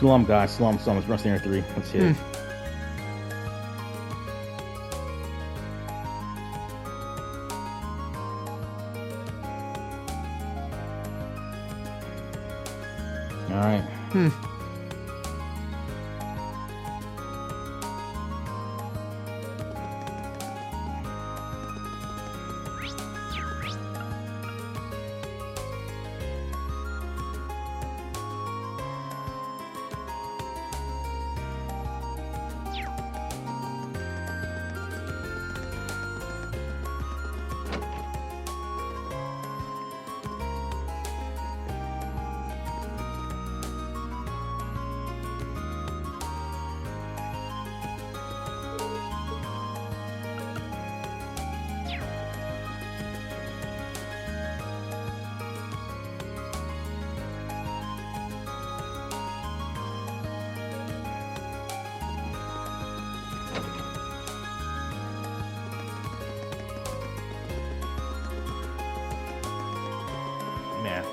Slum, guys. Slum. It's Rust Air 3. Let's hit it. Alright. Yeah.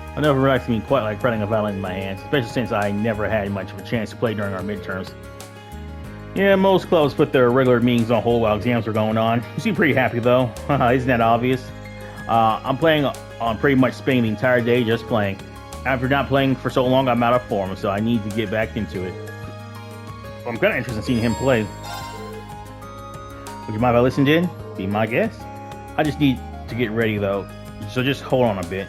I never relaxed me quite like writing a violin in my hands, especially since I never had much of a chance to play during our midterms. Yeah, most clubs put their regular meetings on hold while exams are going on. You seem pretty happy though. Isn't that obvious? I'm playing on pretty much spending the entire day just playing. After not playing for so long, I'm out of form, so I need to get back into it. I'm kind of interested in seeing him play. Would you mind if I listened in? Be my guest? I just need to get ready though, so just hold on a bit.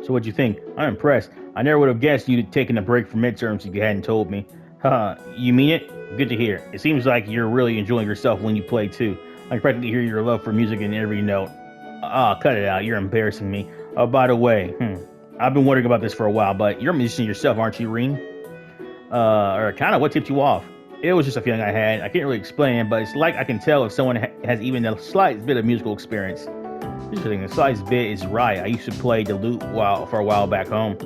So what'd you think? I'm impressed. I never would have guessed you'd taken a break from midterms if you hadn't told me. Haha, you mean it? Good to hear. It seems like you're really enjoying yourself when you play too. I can practically hear your love for music in every note. Cut it out. You're embarrassing me. Oh, by the way, I've been wondering about this for a while, but you're a musician yourself, aren't you, Rean? Or kind of what tipped you off? It was just a feeling I had. I can't really explain it, but it's like I can tell if someone has even the slightest bit of musical experience. Interesting, the slightest bit is right. I used to play the lute for a while back home,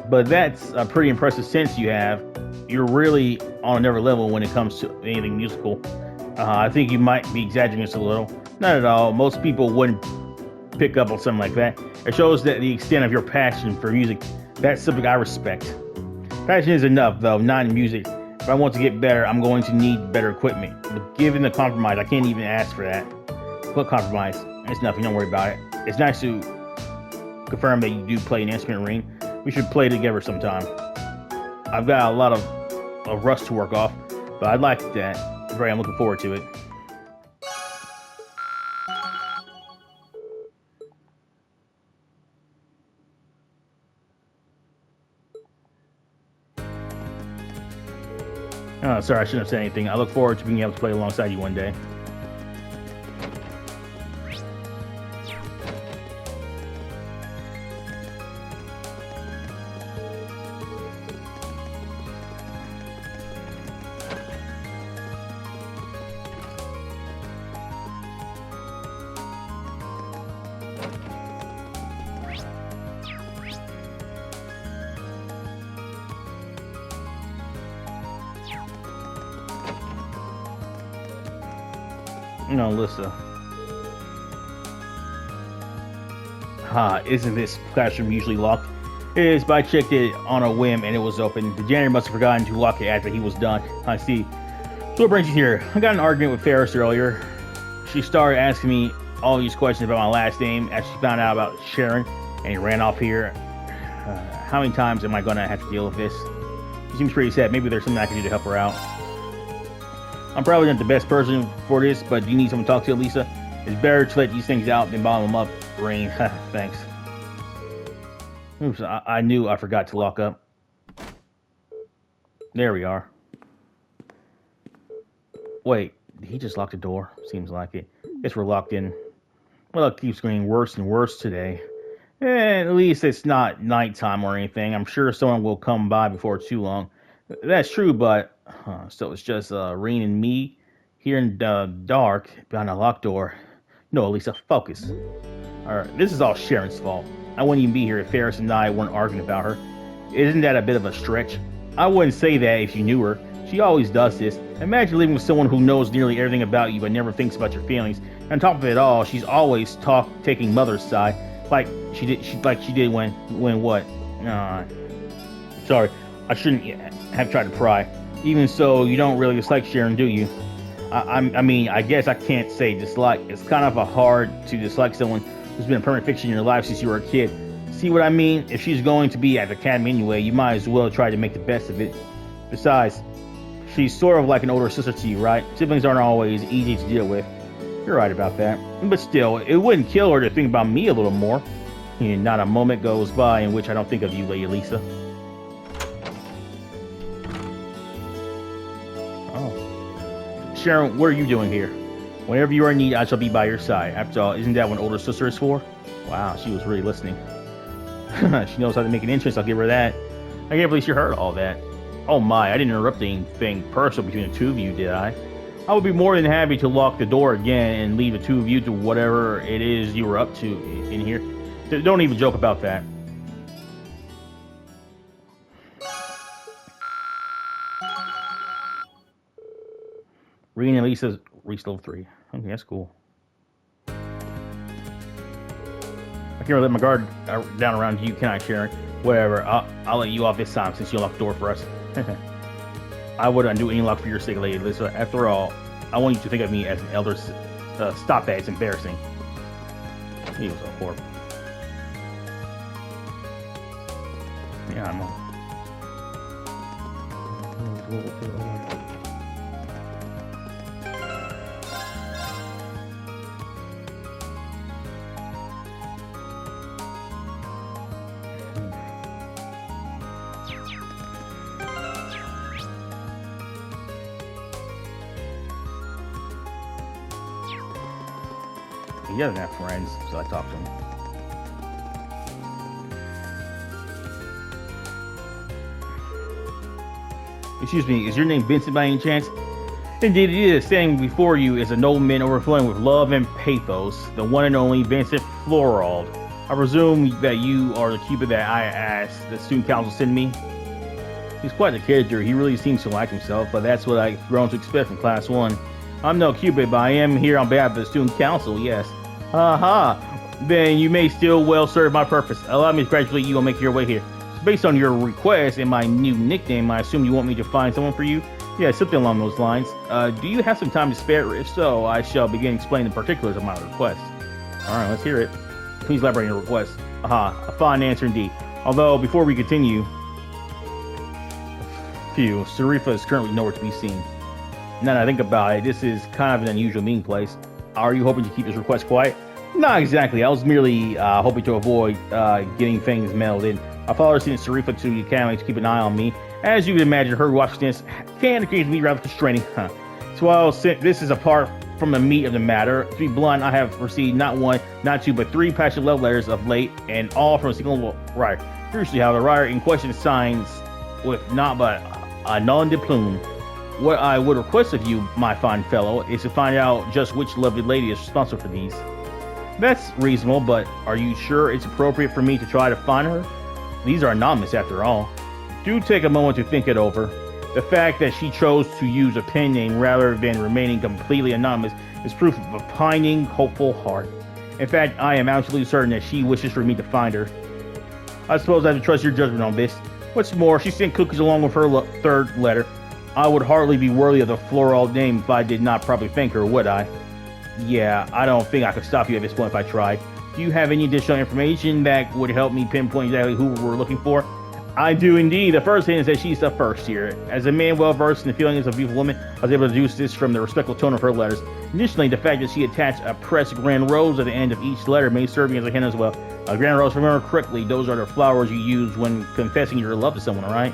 but that's a pretty impressive sense you have. You're really on another level when it comes to anything musical. I think you might be exaggerating this a little. Not at all. Most people wouldn't pick up on something like that. It shows that the extent of your passion for music. That's something I respect. Passion is enough, though, not in music. If I want to get better, I'm going to need better equipment. But given the compromise, I can't even ask for that. What compromise? It's nothing, don't worry about it. It's nice to confirm that you do play an instrument, Rean. We should play together sometime. I've got a lot of rust to work off, but I'd like that. I'm looking forward to it. Oh, sorry, I shouldn't have said anything. I look forward to being able to play alongside you one day. No, Lissa. Isn't this classroom usually locked? It is, but I checked it on a whim and it was open. The janitor must have forgotten to lock it after he was done. I see. So what brings you here? I got in an argument with Ferris earlier. She started asking me all these questions about my last name as she found out about Sharon, and he ran off here. How many times am I going to have to deal with this? She seems pretty sad. Maybe there's something I can do to help her out. I'm probably not the best person for this, but do you need someone to talk to, Lisa? It's better to let these things out than bottle them up, Rean. Thanks. Oops, I knew I forgot to lock up. There we are. Wait, did he just lock the door? Seems like it. Guess we're locked in. Well, it keeps getting worse and worse today. At least it's not nighttime or anything. I'm sure someone will come by before too long. That's true, but... so it's just Rean and me here in the dark behind a locked door. No, Lisa, focus. Alright, this is all Sharon's fault. I wouldn't even be here if Ferris and I weren't arguing about her. Isn't that a bit of a stretch? I wouldn't say that if you knew her. She always does this. Imagine living with someone who knows nearly everything about you but never thinks about your feelings. And on top of it all, she's always taking Mother's side, like she did when what? Sorry, I shouldn't have tried to pry. Even so, you don't really dislike Sharon, do you? I mean, I guess I can't say dislike. It's kind of hard to dislike someone who's been a permanent fixture in your life since you were a kid. See what I mean? If she's going to be at the academy anyway, you might as well try to make the best of it. Besides, she's sort of like an older sister to you, right? Siblings aren't always easy to deal with. You're right about that. But still, it wouldn't kill her to think about me a little more. And not a moment goes by in which I don't think of you, Lady Lisa. Oh. Sharon, what are you doing here? Whenever you are in need, I shall be by your side. After all, isn't that what an older sister is for? Wow, she was really listening. She knows how to make an entrance, I'll give her that. I can't believe she heard all that. Oh my, I didn't interrupt anything personal between the two of you, did I? I would be more than happy to lock the door again and leave the two of you to whatever it is you were up to in here. Don't even joke about that. Rean and Lisa reached level 3. Okay, that's cool. I can't let my guard down around you, can I, Sharon? Whatever, I'll let you off this time since you unlocked the door for us. I wouldn't do any luck for your sake, Lady Lisa. After all, I want you to think of me as an elder. Stop that, it's embarrassing. He was a horrible. Yeah, I'm on. He doesn't have friends, so I talked to him. Excuse me, is your name Vincent by any chance? Indeed it is. Standing before you is a nobleman overflowing with love and pathos, the one and only Vincent Florald. I presume that you are the Cupid that I asked the student council send me? He's quite a character. He really seems to like himself, but that's what I've grown to expect from Class 1. I'm no Cupid, but I am here on behalf of the student council, yes. Then you may still well serve my purpose. Allow me to congratulate you on making your way here. So based on your request and my new nickname, I assume you want me to find someone for you? Yeah, something along those lines. Do you have some time to spare? If so, I shall begin explaining the particulars of my request. Alright, let's hear it. Please elaborate on your request. A fine answer indeed. Although, before we continue... Phew, Sarifa is currently nowhere to be seen. Now that I think about it, this is kind of an unusual meeting place. Are you hoping to keep this request quiet? Not exactly. I was merely hoping to avoid getting things mailed in. My father sent Sarifa to the academy to keep an eye on me. As you can imagine, her watchfulness can occasionally be rather constraining. So while this is apart from the meat of the matter, to be blunt, I have received not one, not two, but 3 passionate love letters of late, and all from a single writer. Curiously, how the writer in question signs with not but a nom de plume. What I would request of you, my fine fellow, is to find out just which lovely lady is responsible for these. That's reasonable, but are you sure it's appropriate for me to try to find her? These are anonymous after all. Do take a moment to think it over. The fact that she chose to use a pen name rather than remaining completely anonymous is proof of a pining, hopeful heart. In fact, I am absolutely certain that she wishes for me to find her. I suppose I have to trust your judgment on this. What's more, she sent cookies along with her 3rd letter. I would hardly be worthy of the floral name if I did not properly thank her, would I? Yeah, I don't think I could stop you at this point if I tried. Do you have any additional information that would help me pinpoint exactly who we're looking for? I do indeed. The first hint is that she's the first here. As a man well versed in the feelings of a beautiful woman, I was able to deduce this from the respectful tone of her letters. Additionally, the fact that she attached a pressed grand rose at the end of each letter may serve me as a hint as well. A grand rose, remember correctly, those are the flowers you use when confessing your love to someone, alright?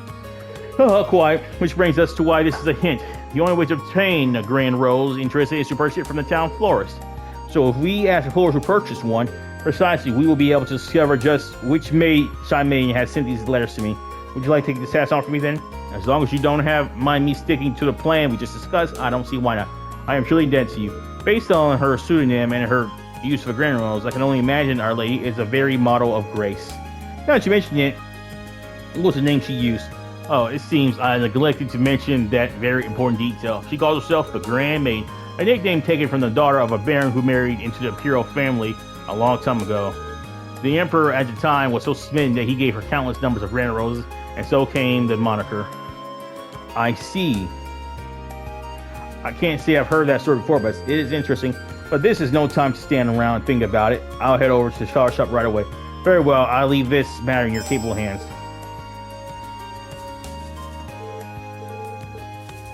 Oh, quite. Which brings us to why this is a hint. The only way to obtain a grand rose interested is to purchase it from the town florist. So if we ask the florist who purchased one, precisely, we will be able to discover just which shy maiden has sent these letters to me. Would you like to take this task on for me then? As long as you don't mind me sticking to the plan we just discussed, I don't see why not. I am truly dead to you. Based on her pseudonym and her use of a grand rose, I can only imagine Our Lady is a very model of grace. Now that you mention it, what was the name she used? Oh, it seems I neglected to mention that very important detail. She calls herself the Grand Maiden, a nickname taken from the daughter of a baron who married into the imperial family a long time ago. The emperor at the time was so smitten that he gave her countless numbers of grand roses, and so came the moniker. I see. I can't say I've heard that story before, but it is interesting. But this is no time to stand around and think about it. I'll head over to the flower shop right away. Very well, I'll leave this matter in your capable hands.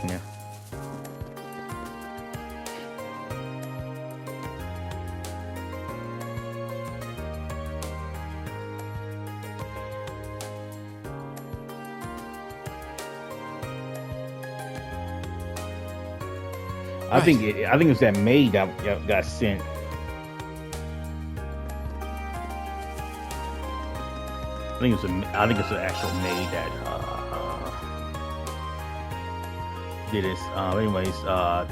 Yeah. I think it was that maid that got sent. I think it's an actual maid that did this. Anyways,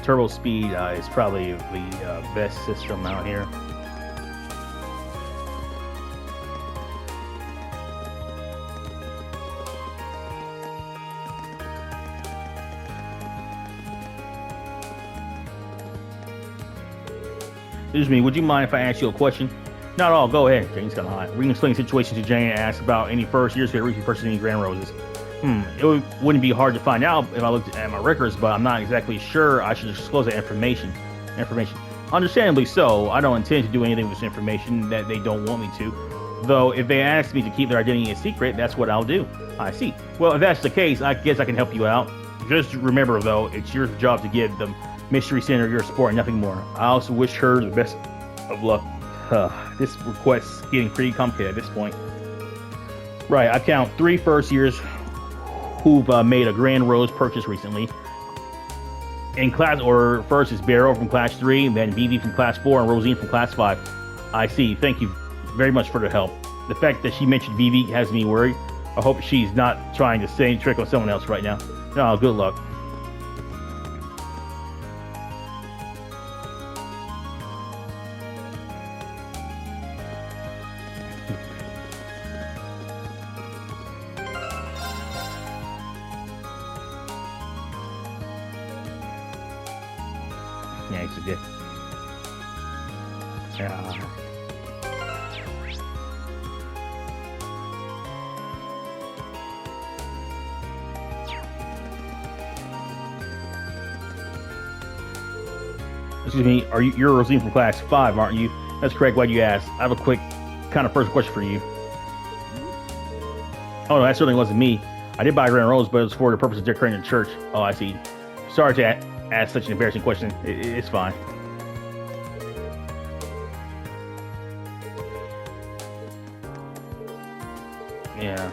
turbo speed is probably the best system out here. Excuse me, would you mind if I ask you a question? Not at all, go ahead. Jane's kind of hot. Rean explained the situation to Jane and asked about any first years who had recently purchased any grand roses. It wouldn't be hard to find out if I looked at my records, but I'm not exactly sure I should disclose that information. Understandably so, I don't intend to do anything with this information that they don't want me to. Though, if they ask me to keep their identity a secret, that's what I'll do. I see. Well, if that's the case, I guess I can help you out. Just remember, though, it's your job to give the Mystery Center your support and nothing more. I also wish her the best of luck. This request's getting pretty complicated at this point. Right, I count 3 first years who've made a grand rose purchase recently. In class order, first is Barrow from class 3, then Vivi from class 4, and Rosine from class 5. I see. Thank you very much for the help. The fact that she mentioned Vivi has me worried. I hope she's not trying to say trick on someone else right now. No, good luck. Yeah, he's a dick. Yeah. Excuse me, you're Rosine from class 5, aren't you? That's correct, why'd you ask? I have a quick kind of first question for you. Oh no, that certainly wasn't me. I did buy a grand rose, but it was for the purpose of decorating the church. Oh, I see. Sorry to ask such an embarrassing question. It's fine. Yeah.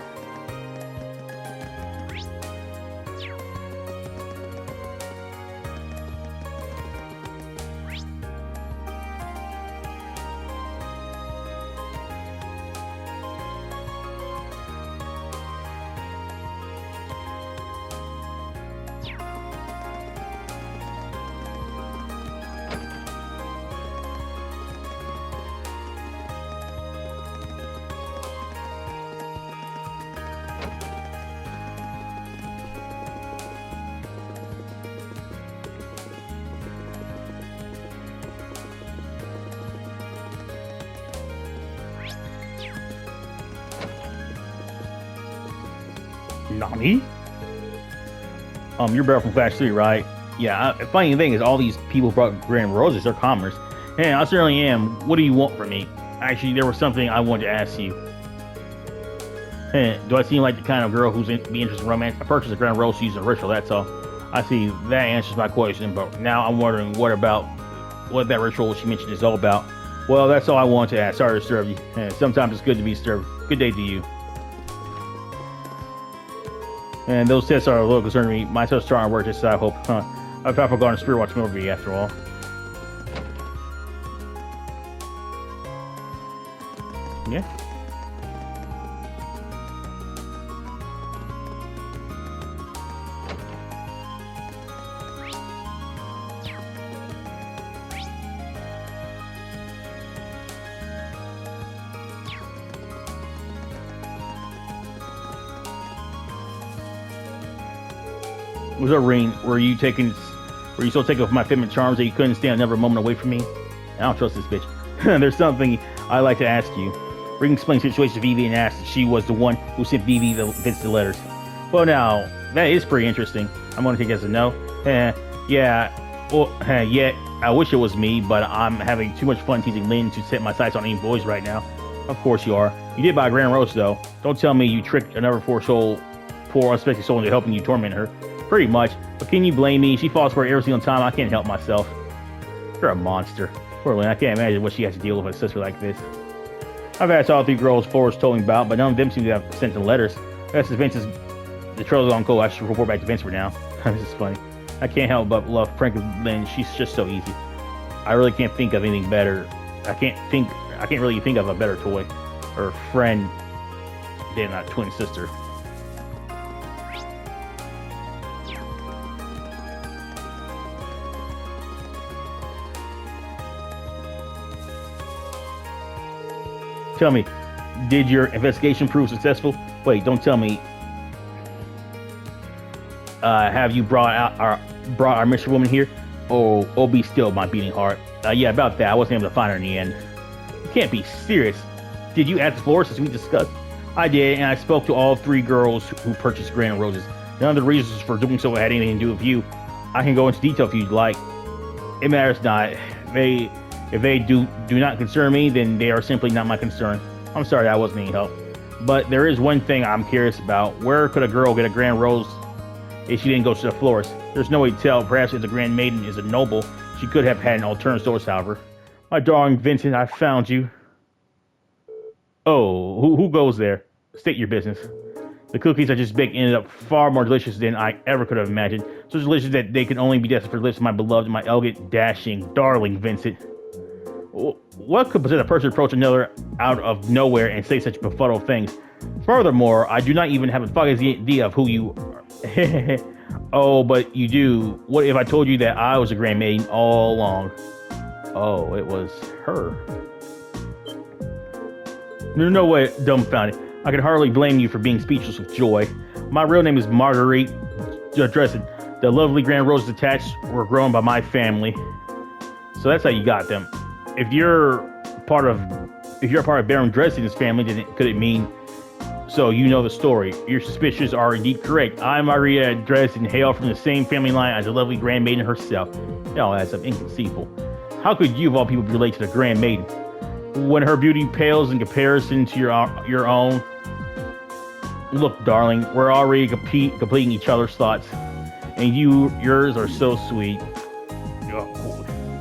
Nani? You're Beryl from Class 3, right? Yeah, funny thing is, all these people brought grand roses, they're commoners. Yeah, I certainly am. What do you want from me? Actually, there was something I wanted to ask you. Do I seem like the kind of girl who's be interested in romance? I purchased a grand rose to use in a ritual, that's all. I see, that answers my question, but now I'm wondering what that ritual she mentioned is all about. Well, that's all I wanted to ask. Sorry to disturb you. Sometimes it's good to be disturbed. Good day to you. And those tests are a little concerning me. My tests starting to work this I hope. I've probably gone to Spirit watching over you after all. Yeah. What's up, Rean? Were you so taken with my feminine charms that you couldn't stand another moment away from me? I don't trust this bitch. There's something I'd like to ask you. Rean explained the situation to Vivi and asked if she was the one who sent Vivi the letters. Well, now, that is pretty interesting. I'm gonna take it as a no. Yeah. Well, yeah, I wish it was me, but I'm having too much fun teasing Lynn to set my sights on any boys right now. Of course you are. You did buy a grand rose, though. Don't tell me you tricked another poor unsuspecting soul into helping you torment her. Pretty much. But can you blame me? She falls for it every single time. I can't help myself. You're a monster. Poor Lynn, I can't imagine what she has to deal with a sister like this. I've asked all 3 girls Thors told me about, but none of them seem to have sent them letters. That's Vince's. The trail's on go. I should report back to Vince for now. This is funny. I can't help but love pranking Lynn. She's just so easy. I really can't think of anything better. I can't really think of a better toy or friend than a twin sister. Tell me, did your investigation prove successful? Wait, don't tell me. Have you brought our mystery woman here? Oh, be still, my beating heart. Yeah, about that. I wasn't able to find her in the end. You can't be serious. Did you ask Thors as we discussed? I did, and I spoke to all 3 girls who purchased grand roses. None of the reasons for doing so had anything to do with you. I can go into detail if you'd like. It matters not. If they do not concern me, then they are simply not my concern. I'm sorry I wasn't any help. But there is one thing I'm curious about. Where could a girl get a grand rose if she didn't go to the florist? There's no way to tell. Perhaps if the grand maiden is a noble, she could have had an alternate source, however. My darling Vincent, I found you. Oh, who goes there? State your business. The cookies I just baked ended up far more delicious than I ever could have imagined. So delicious that they could only be destined for the lips of my beloved, my elegant, dashing, darling Vincent. What could possess a person to approach another out of nowhere and say such befuddled things? Furthermore, I do not even have a foggiest idea of who you are. Oh, but you do. What if I told you that I was a grand maiden all along? Oh, it was her. There's no way, dumbfounded. I can hardly blame you for being speechless with joy. My real name is Marguerite Dresden. The lovely grand roses attached were grown by my family. So that's how you got them. If you're part of Baron Dresden's family, then could it mean so you know the story? Your suspicions are indeed correct. I, Maria Dresden, hail from the same family line as the lovely grand maiden herself. It all adds up. Inconceivable. How could you of all people relate to the grand maiden when her beauty pales in comparison to your own? Look, darling, we're already completing each other's thoughts, and yours are so sweet.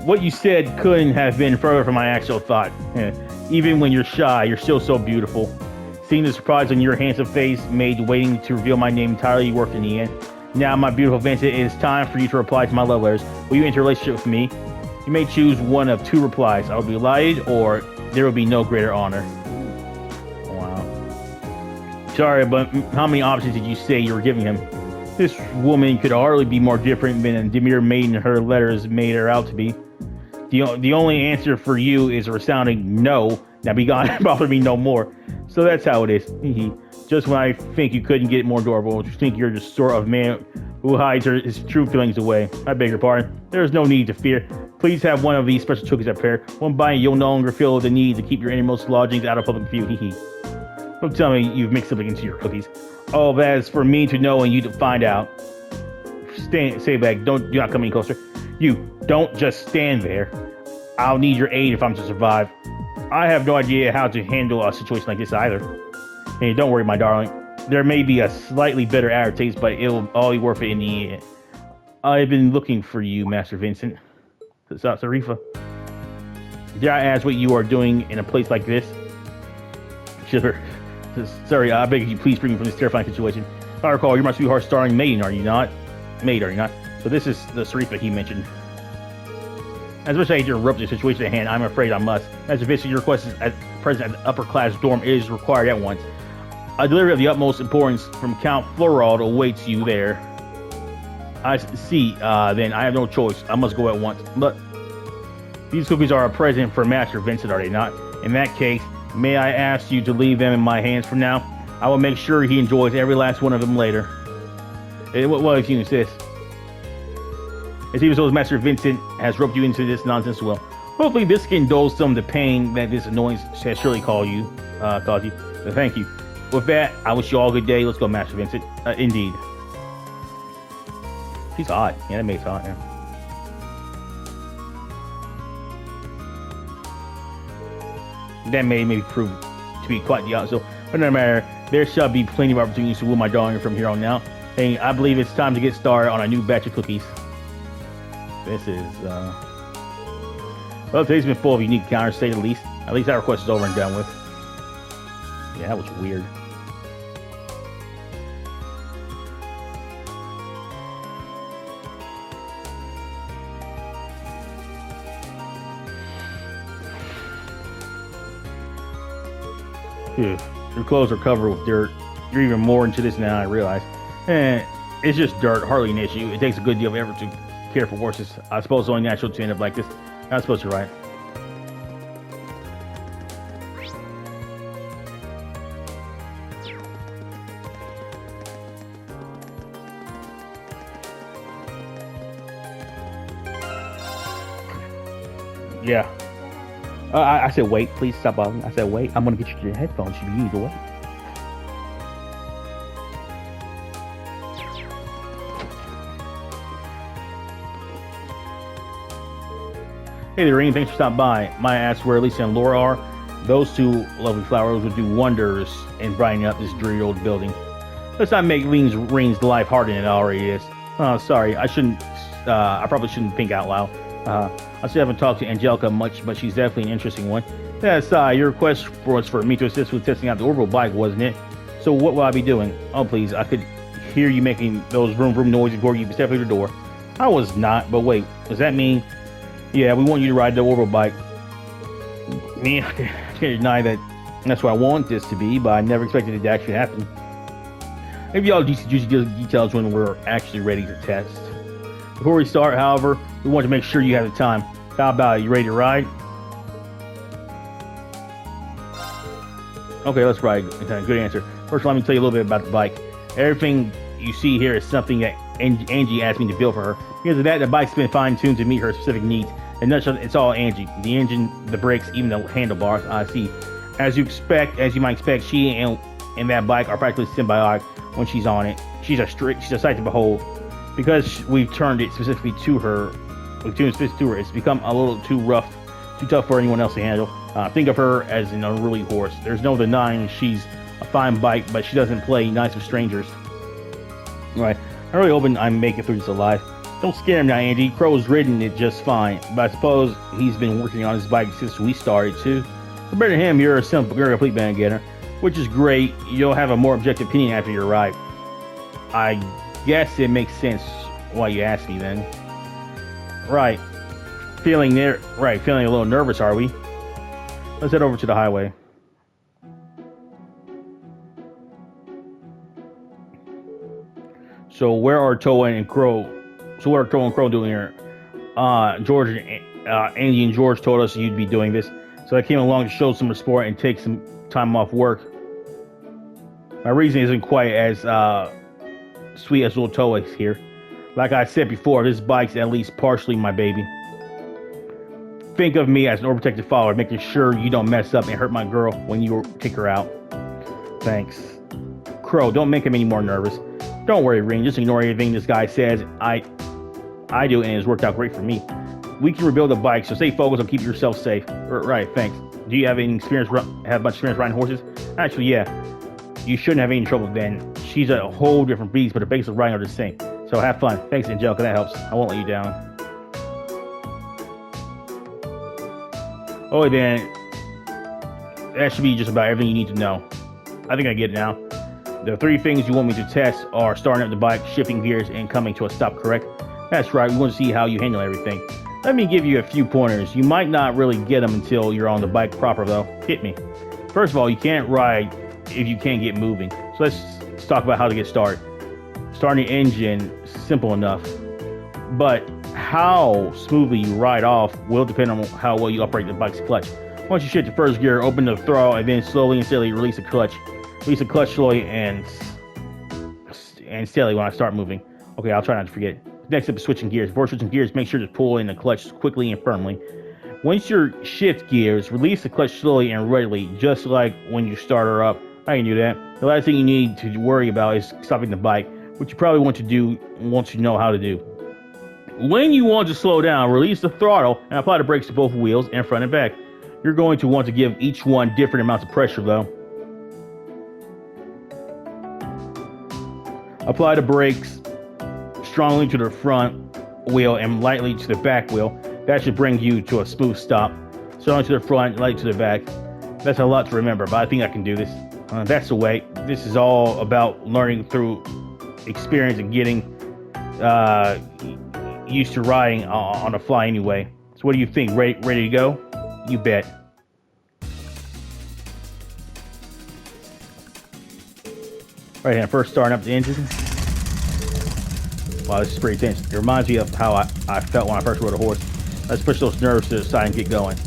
What you said couldn't have been further from my actual thought. Even when you're shy, you're still so beautiful. Seeing the surprise on your handsome face made waiting to reveal my name entirely worth in the end. Now, my beautiful Vincent, it is time for you to reply to my love letters. Will you enter a relationship with me? You may choose one of 2 replies. I will be delighted, or there will be no greater honor. Wow. Sorry, but how many options did you say you were giving him? This woman could hardly be more different than a demure maiden her letters made her out to be. The only answer for you is a resounding no. Now be gone, bother me no more. So that's how it is. Just when I think you couldn't get more adorable, you think you're the sort of man who hides his true feelings away. I beg your pardon. There is no need to fear. Please have one of these special cookies I prepare. One bite, you'll no longer feel the need to keep your innermost lodgings out of public view. Don't tell me you've mixed something into your cookies. All that is for me to know and you to find out. stay back. Do not come any closer. You don't just stand there. I'll need your aid if I'm to survive. I have no idea how to handle a situation like this either. Hey, don't worry, my darling. There may be a slightly bitter aftertaste, but it'll all be worth it in the end. I've been looking for you, Master Vincent. Sarifa. Dare I ask what you are doing in a place like this? Sure. Sorry, I beg you, please free me from this terrifying situation. If I recall, you're my sweetheart starring maiden, are you not? Maid, are you not? So this is the Sarifa he mentioned. As much as I hate to interrupt the situation at hand, I'm afraid I must. As a visit, your request is at present at the upper class dorm is required at once. A delivery of the utmost importance from Count Florald awaits you there. I see, then I have no choice. I must go at once. But these cookies are a present for Master Vincent, are they not? In that case, may I ask you to leave them in my hands for now? I will make sure he enjoys every last one of them later. Well, if you insist. It seems as though Master Vincent has roped you into this nonsense well. Hopefully this can dull some of the pain that this annoyance has surely caused you. So thank you. With that, I wish you all a good day. Let's go, Master Vincent. Indeed. She's hot. Yeah, that makes hot, yeah. That may maybe prove to be quite the opposite. But no matter, there shall be plenty of opportunities to woo my darling from here on out. And I believe it's time to get started on a new batch of cookies. This is, well, today's been full of unique encounters, to say the least. At least that request is over and done with. Yeah, that was weird. Your clothes are covered with dirt. You're even more into this now, I realize. It's just dirt, hardly an issue. It takes a good deal of effort to care for horses. I suppose it's only natural to end up like this. I suppose you're right. Yeah. I said wait, please stop bothering. I said wait. I'm gonna get you your headphones. You need to wait. Hey there, Rean. Thanks for stopping by. My ask where Lisa and Laura are. Those two lovely flowers would do wonders in brightening up this dreary old building. Let's not make Rean's life harder than it already is. Oh, sorry. I probably shouldn't think out loud. I still haven't talked to Angelica much, but she's definitely an interesting one. Yes, your request was for me to assist with testing out the orbital bike, wasn't it? So what will I be doing? Oh, please. I could hear you making those vroom vroom noises before you stepped through the door. I was not, but wait. Does that mean... Yeah, we want you to ride the orbital bike. Me, I can't deny that that's what I want this to be, but I never expected it to actually happen. Maybe all juicy details when we're actually ready to test. Before we start, however, we want to make sure you have the time. How about it? You ready to ride? Okay, let's ride. Good answer. First, let me tell you a little bit about the bike. Everything you see here is something that Angie asked me to build for her. Because of that, the bike's been fine-tuned to meet her specific needs. In a nutshell, it's all Angie. The engine, the brakes, even the handlebars. I see. As you might expect, she and that bike are practically symbiotic when she's on it. She's a sight to behold. Because we've turned it specifically to her, it's become a little too rough, too tough for anyone else to handle. Think of her as an unruly horse. There's no denying she's a fine bike, but she doesn't play nice with strangers. Right. I'm really hoping I make it through this alive. Don't scare him now, Angie. Crow's ridden it just fine, but I suppose he's been working on his bike since we started too. Compared to him, you're a complete bandgetter, which is great. You'll have a more objective opinion after your ride. I guess it makes sense why you asked me then. Right. Feeling a little nervous, are we? Let's head over to the highway. So where are Toa and Crow doing here? Angie and George told us you'd be doing this, so I came along to show some support and take some time off work. My reason isn't quite as sweet as little Toa here. Like I said before, this bike's at least partially my baby. Think of me as an overprotective father, making sure you don't mess up and hurt my girl when you take her out. Thanks. Crow, don't make him any more nervous. Don't worry, Rean. Just ignore everything this guy says. I do, and it's worked out great for me. We can rebuild the bike, so stay focused on keeping yourself safe. Right, thanks. Do you have any experience? Have much experience riding horses? Actually, yeah. You shouldn't have any trouble then. She's a whole different beast, but the basics of riding are the same. So have fun. Thanks, Angelica. That helps. I won't let you down. Oh, then that should be just about everything you need to know. I think I get it now. The 3 things you want me to test are starting up the bike, shifting gears, and coming to a stop, correct? That's right. We want to see how you handle everything. Let me give you a few pointers. You might not really get them until you're on the bike proper, though. Hit me. First of all, you can't ride if you can't get moving. So let's talk about how to get started. Starting the engine, simple enough. But how smoothly you ride off will depend on how well you operate the bike's clutch. Once you shift the first gear, open the throttle, and then slowly and steadily release the clutch. Release the clutch slowly and steadily when I start moving. Okay, I'll try not to forget. Next up is switching gears. Before switching gears, make sure to pull in the clutch quickly and firmly. Once you shift gears, release the clutch slowly and readily, just like when you start her up. I can do that. The last thing you need to worry about is stopping the bike, which you probably want to do once you know how to do. When you want to slow down, release the throttle and apply the brakes to both wheels and front and back. You're going to want to give each one different amounts of pressure, though. Apply the brakes strongly to the front wheel and lightly to the back wheel. That should bring you to a smooth stop. Strongly to the front, lightly to the back. That's a lot to remember, but I think I can do this. That's the way. This is all about learning through experience and getting used to riding on the fly anyway. So what do you think? Ready to go? You bet. Right hand, first starting up the engine. Wow, this is pretty tense. It reminds me of how I felt when I first rode a horse. Let's push those nerves to the side and get going.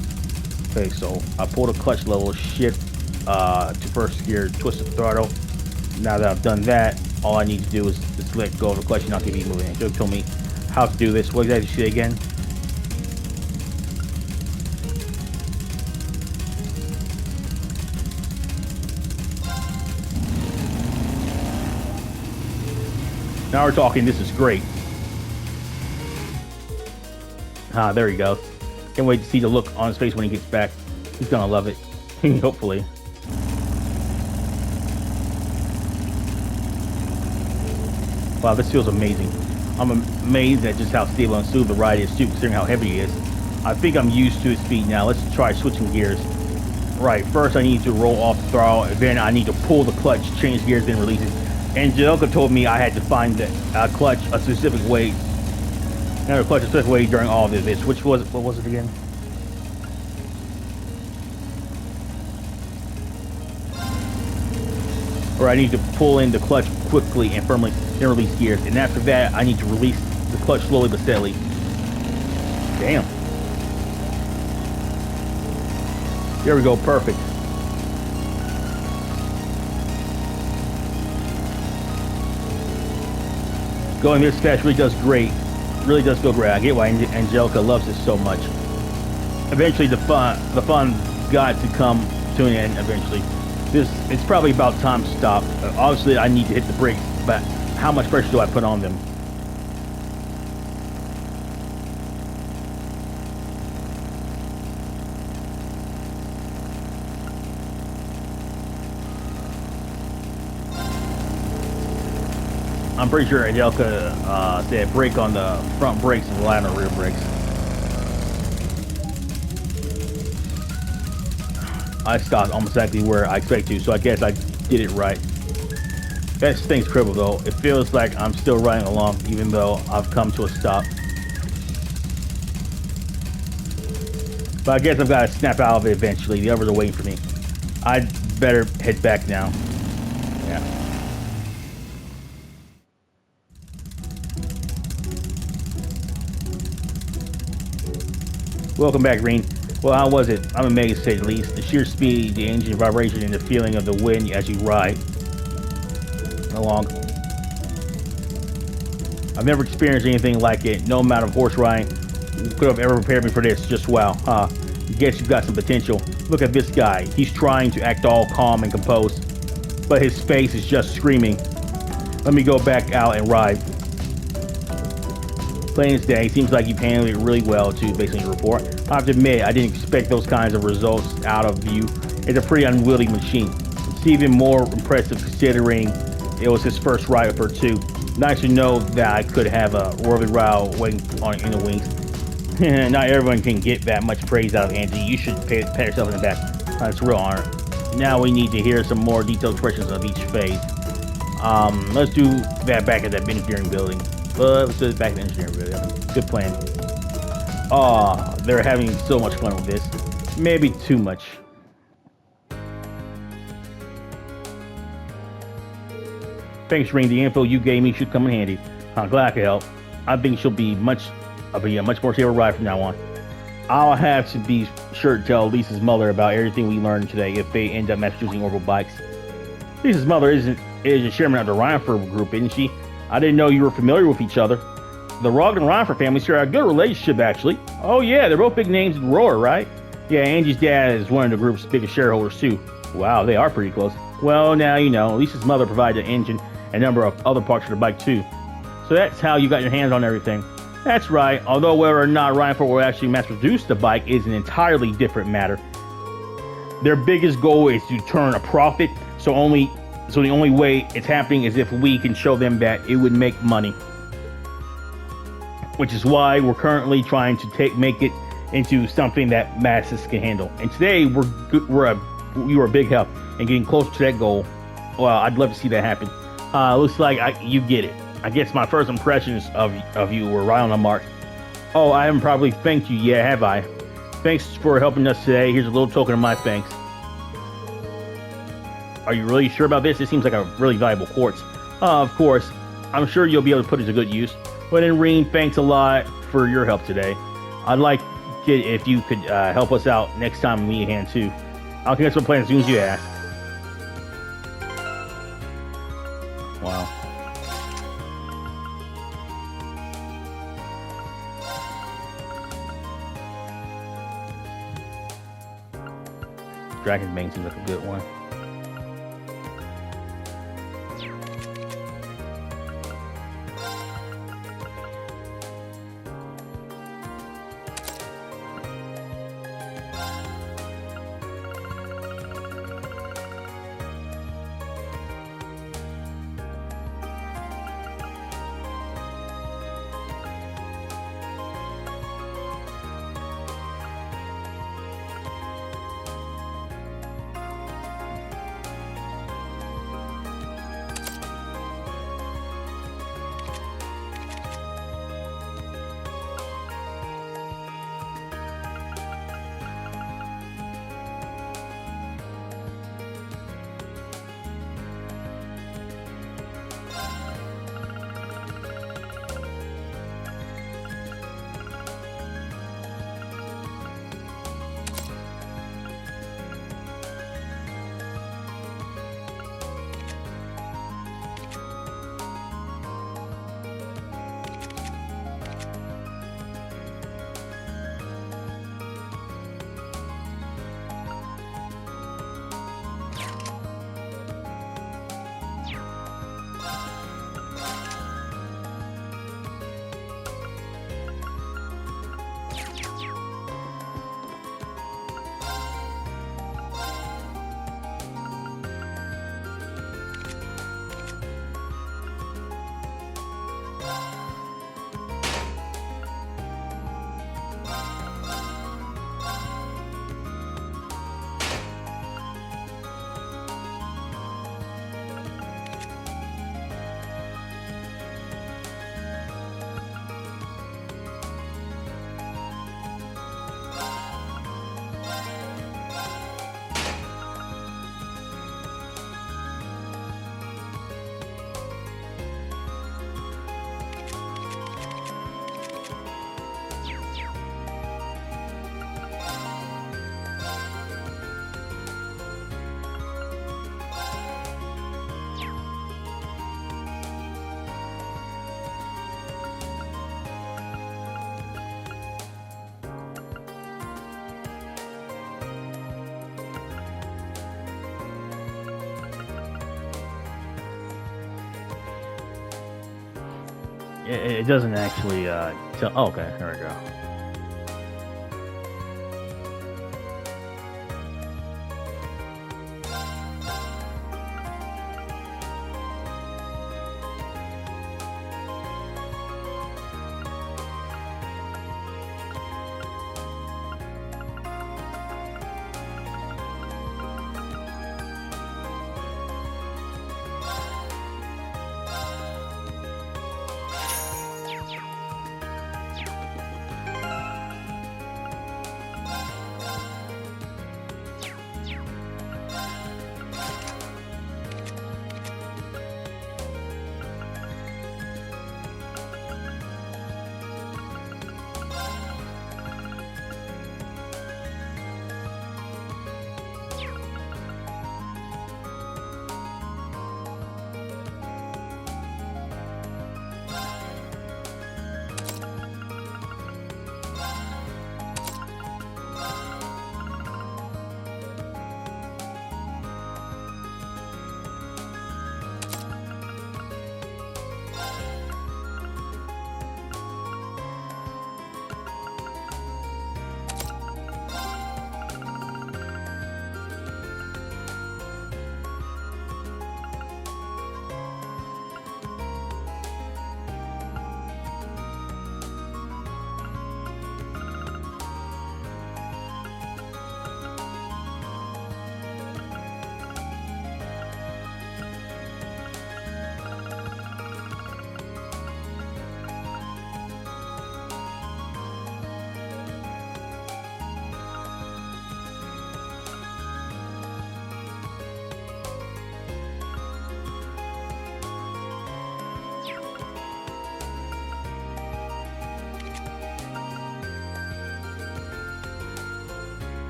Okay, so I pull the clutch level, shift to first gear, twist the throttle. Now that I've done that, all I need to do is just let go of the clutch and not keep moving. Joe told me how to do this. What exactly did you say again? Now we're talking. This is great. There he goes. Can't wait to see the look on his face when he gets back. He's gonna love it. Hopefully. Wow, this feels amazing. I'm amazed at just how stable and smooth the ride is too, considering how heavy he is. I think I'm used to his speed now. Let's try switching gears. Right, first I need to roll off the throttle, and then I need to pull the clutch, change gears, then release it. Angelica told me I had to find the clutch a specific way. Another clutch a specific way during all of this. What was it again? Or I need to pull in the clutch quickly and firmly, then release gears. And after that, I need to release the clutch slowly but steadily. Damn. There we go, perfect. Going this fast really does great. Really does feel great. I get why Angelica loves this so much. Eventually, the fun got to come to an end. Eventually, it's probably about time to stop. Obviously, I need to hit the brakes, but how much pressure do I put on them? I'm pretty sure Angelica said brake on the front brakes and rely on the rear brakes. I stopped almost exactly where I expect to, so I guess I did it right. That thing's critical though. It feels like I'm still riding along, even though I've come to a stop. But I guess I've got to snap out of it eventually. The others are waiting for me. I'd better head back now. Yeah. Welcome back, Rean. Well, how was it? I'm amazed, to say the least. The sheer speed, the engine vibration, and the feeling of the wind as you ride along. I've never experienced anything like it. No amount of horse riding could have ever prepared me for this. Just wow, huh? Guess you've got some potential. Look at this guy. He's trying to act all calm and composed, but his face is just screaming. Let me go back out and ride. Plain as day, seems like you've handled it really well too, based on your report. I have to admit, I didn't expect those kinds of results out of you. It's a pretty unwieldy machine. It's even more impressive considering it was his first ride with her too. Nice to know that I could have a worthy ride waiting on in the wings. Not everyone can get that much praise out of Angie. You should pat yourself in the back. That's a real honor. Now we need to hear some more detailed expressions of each phase. Let's do that back at that engineering building. Let's do it back at the engineering building. Good plan. Oh, they're having so much fun with this. Maybe too much. Thanks, Rean. The info you gave me should come in handy. I'm glad I could help. I think she'll be a much more stable ride from now on. I'll have to be sure to tell Lisa's mother about everything we learned today if they end up mass-producing orbital bikes. Lisa's mother is a chairman of the Rhineford group, isn't she? I didn't know you were familiar with each other. The Rogg and Rhineford families share a good relationship, actually. Oh yeah, they're both big names in Roar, right? Yeah, Angie's dad is one of the group's biggest shareholders too. Wow, they are pretty close. Well, now you know. Lisa's mother provided an engine and a number of other parts for the bike too. So that's how you got your hands on everything. That's right, although whether or not Rhineford will actually mass-produce the bike is an entirely different matter. Their biggest goal is to turn a profit, so the only way it's happening is if we can show them that it would make money. Which is why we're currently trying to make it into something that masses can handle. And today you were a big help in getting closer to that goal. Well, I'd love to see that happen. Looks like you get it. I guess my first impressions of you were right on the mark. Oh, I haven't probably thanked you yet, have I? Thanks for helping us today. Here's a little token of my thanks. Are you really sure about this? It seems like a really valuable quartz. Of course. I'm sure you'll be able to put it to good use. But then, Rean, thanks a lot for your help today. I'd like it if you could help us out next time we need a hand too. I'll connect some plans as soon as you ask. Wow. Dragon's Bane seems like a good one. it doesn't actually tell. Oh, okay, there we go.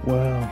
Well,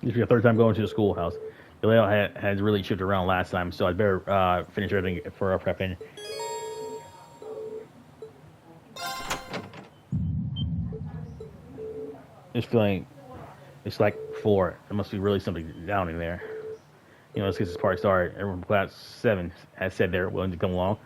this is your third time going to the schoolhouse. The layout has really shifted around last time, so I'd better finish everything for our prepping. This feeling, it's like 4. There must be really something down in there. Let's get this party started. Everyone from class 7 has said they're willing to come along.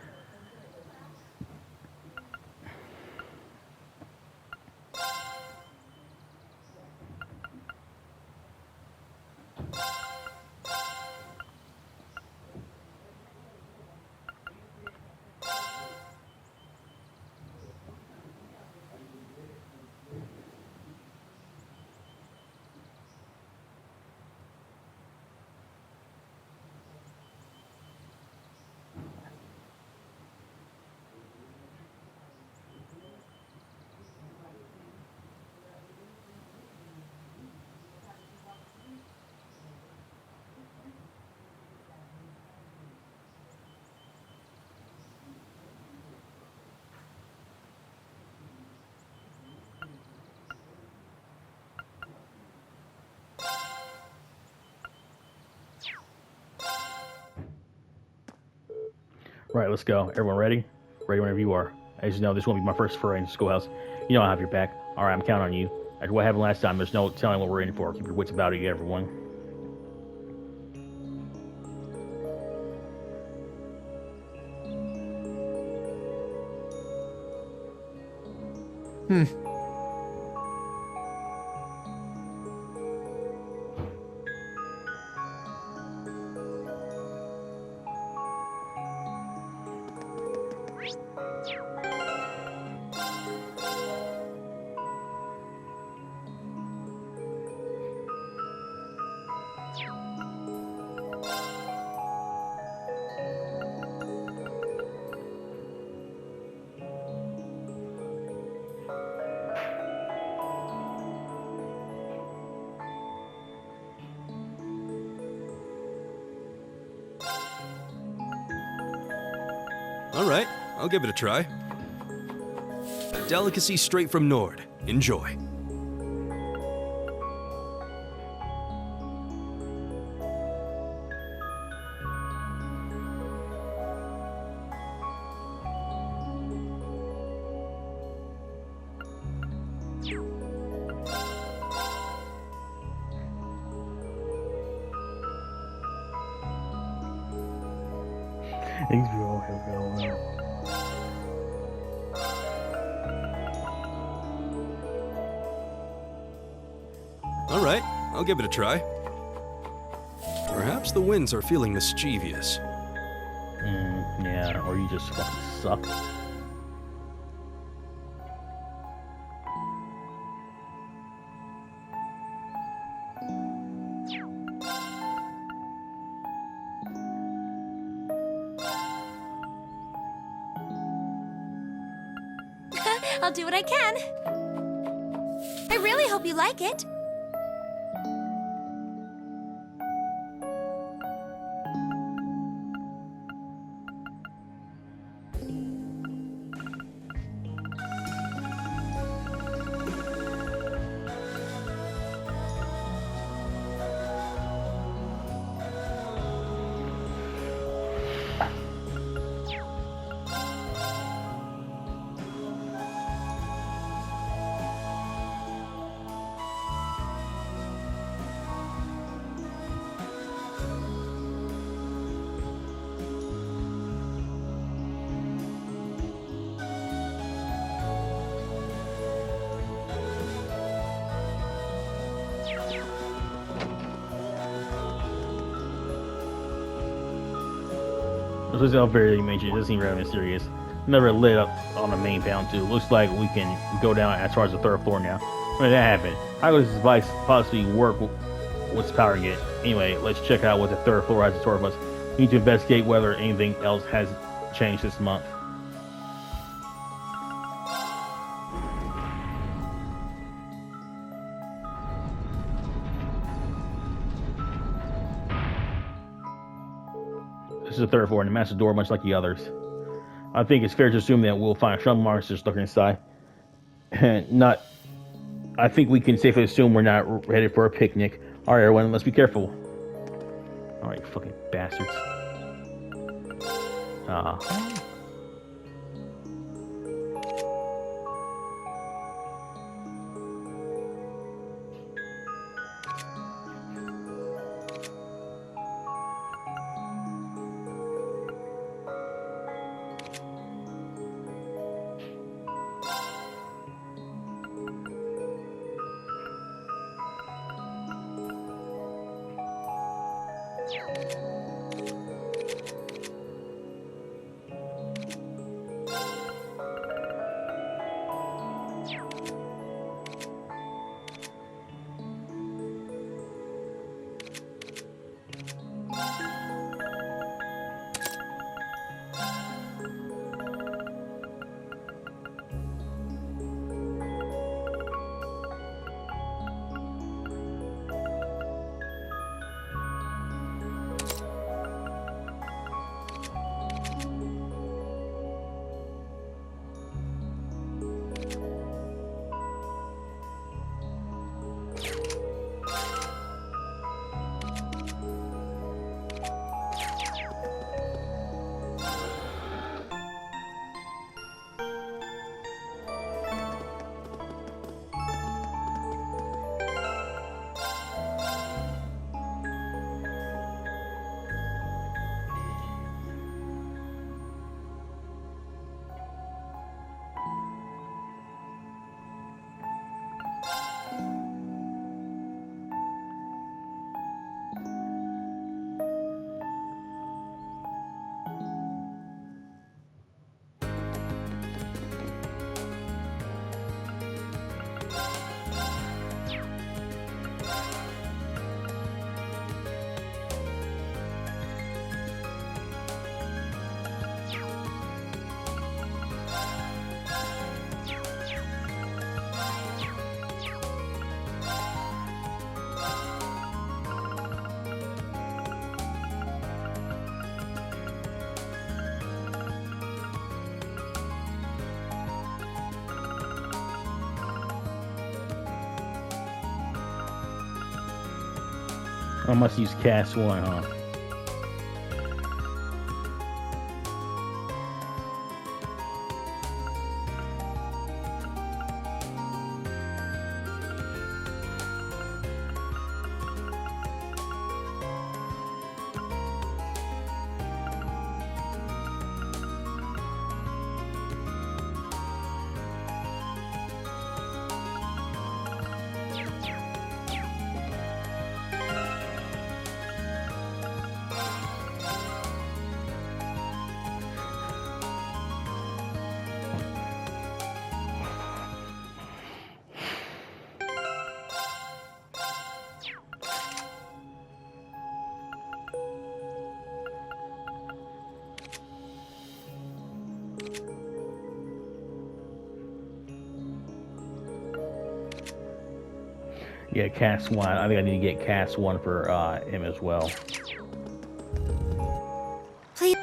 Right, let's go. Everyone ready? Ready whenever you are. As you know, this won't be my first foray into the schoolhouse. You know I'll have your back. Alright, I'm counting on you. After what happened last time, there's no telling what we're in for. Keep your wits about you, everyone. Alright, I'll give it a try. Delicacy straight from Nord. Enjoy. Thanks for all help. Alright, I'll give it a try. Perhaps the winds are feeling mischievous. Yeah, or you just fucking suck. I'll do what I can. I really hope you like it. This is all very major. It doesn't seem rather mysterious. Never lit up on the main panel too. Looks like we can go down as far as the third floor now. When did that happen? How does this device possibly work? What's powering it? Anyway, let's check out what the third floor has in store of us. We need to investigate whether anything else has changed this month. This is the third floor and the massive door, much like the others. I think it's fair to assume that we'll find some monsters lurking inside. I think we can safely assume we're not headed for a picnic. Alright, everyone, let's be careful. Alright, fucking bastards. I must use cast 1, huh? Yeah, cast 1. I think I need to get cast 1 for him as well. Please.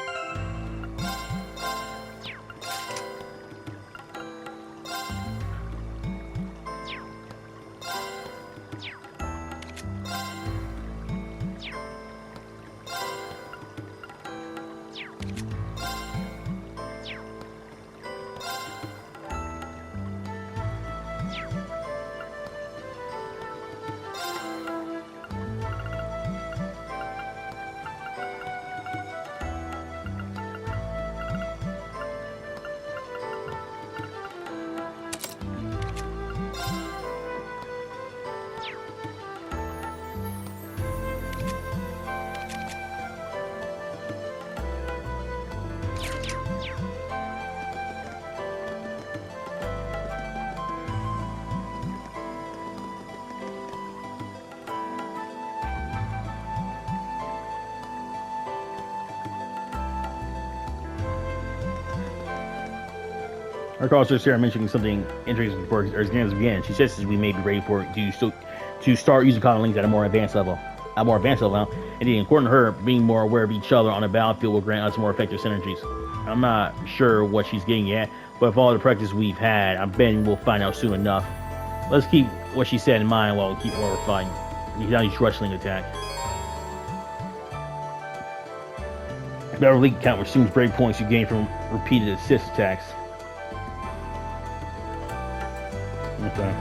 Our call starts here mentioning something interesting before our exams begin. She says we may be ready for to start using common links at a more advanced level. Indeed, according to her, being more aware of each other on the battlefield will grant us more effective synergies. I'm not sure what she's getting at, but with all the practice we've had, I'm betting we'll find out soon enough. Let's keep what she said in mind while we're fighting. Now each wrestling attack. Better league count resumes break points you gain from repeated assist attacks. Okay.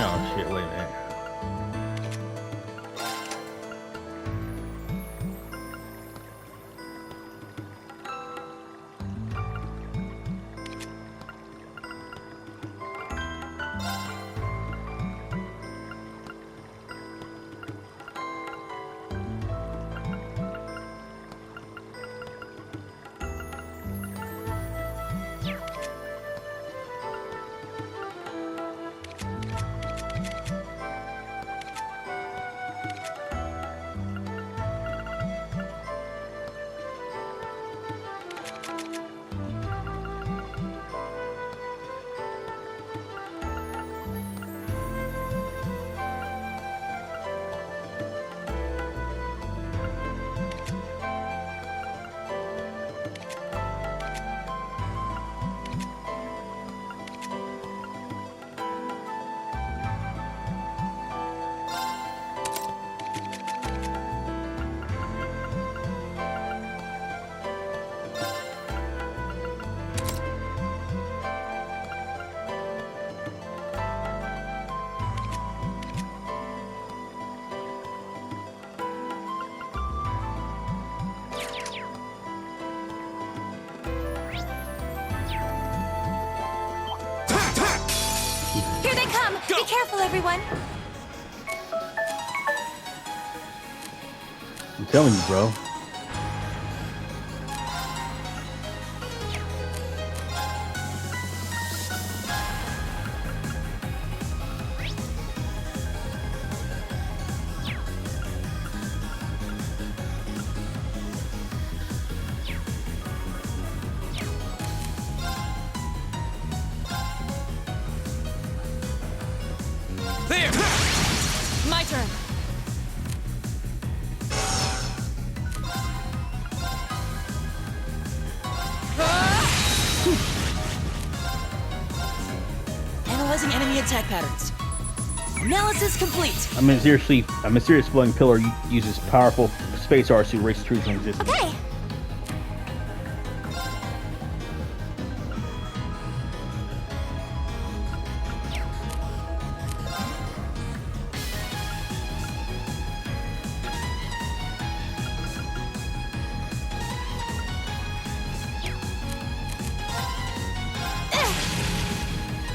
Oh shit, wait a minute. Here they come! Go. Be careful, everyone! I'm telling you, bro. turn. Analyzing enemy attack patterns. Analysis complete. A mysterious floating pillar uses powerful space arts to erase truth from existence. Okay.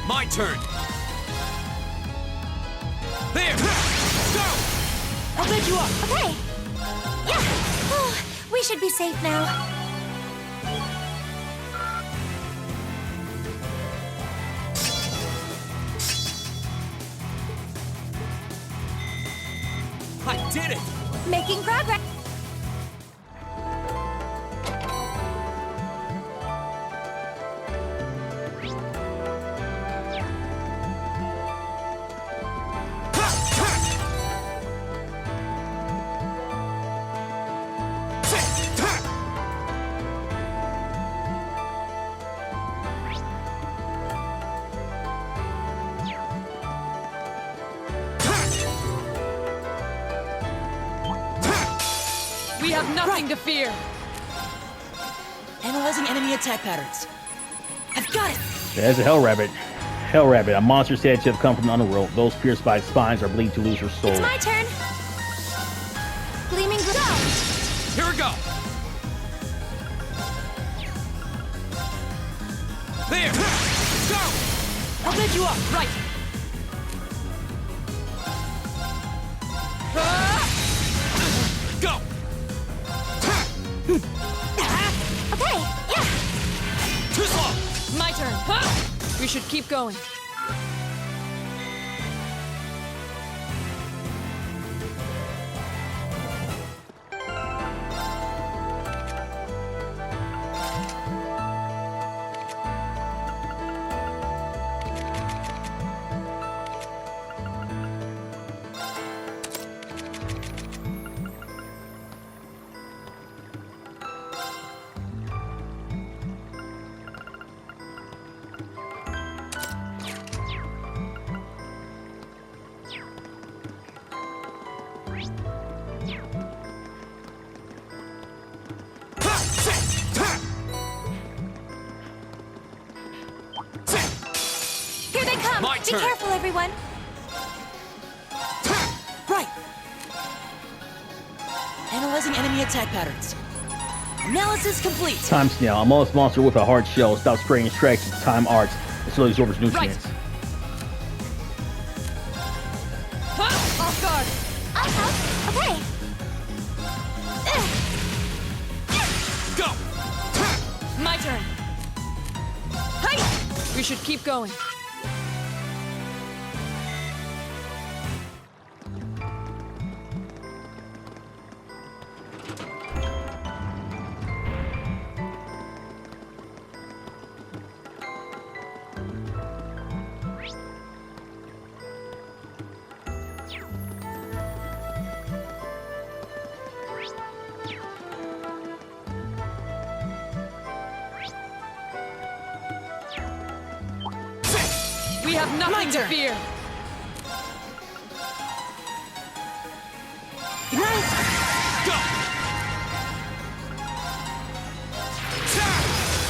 My turn. There. Go. I'll pick you up. Okay. Yeah. Oh, we should be safe now. I did it. Making progress. We have nothing to fear. Analyzing enemy attack patterns. I've got it. There's a Hell Rabbit. Hell Rabbit, a monster said to have come from the underworld. Those pierced by its spines are believed to lose their soul. It's my turn. Gleaming glow. Here we go. There. Go. I'll pick you up. Right. Go. Okay. Yeah. Too slow. My turn. We should keep going. Here they come. My Be turn. careful, everyone. Right. Analyzing enemy attack patterns. Analysis complete. Time Snail, a mollusk monster with a hard shell, stops spraying strikes with time arts and slowly absorbs nutrients. Off guard. I'll help. Okay. Go. My turn. Hi. We should keep going. We have nothing to fear. Go.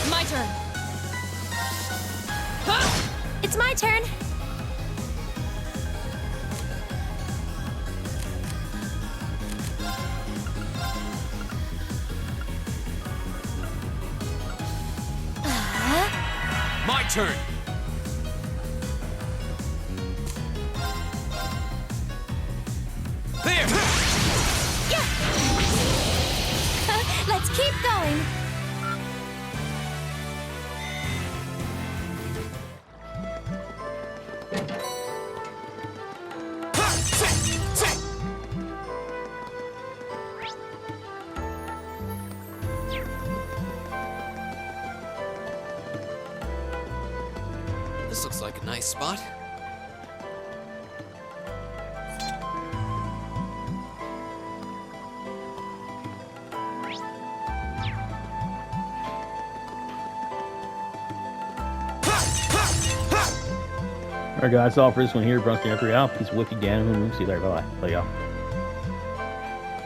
My turn. It's my turn. My turn. There. Yeah. Let's keep going. This looks like a nice spot. Alright guys, that's all for this one here. Bronze 3 out. Peace with you again. See you later. Bye bye. Love y'all.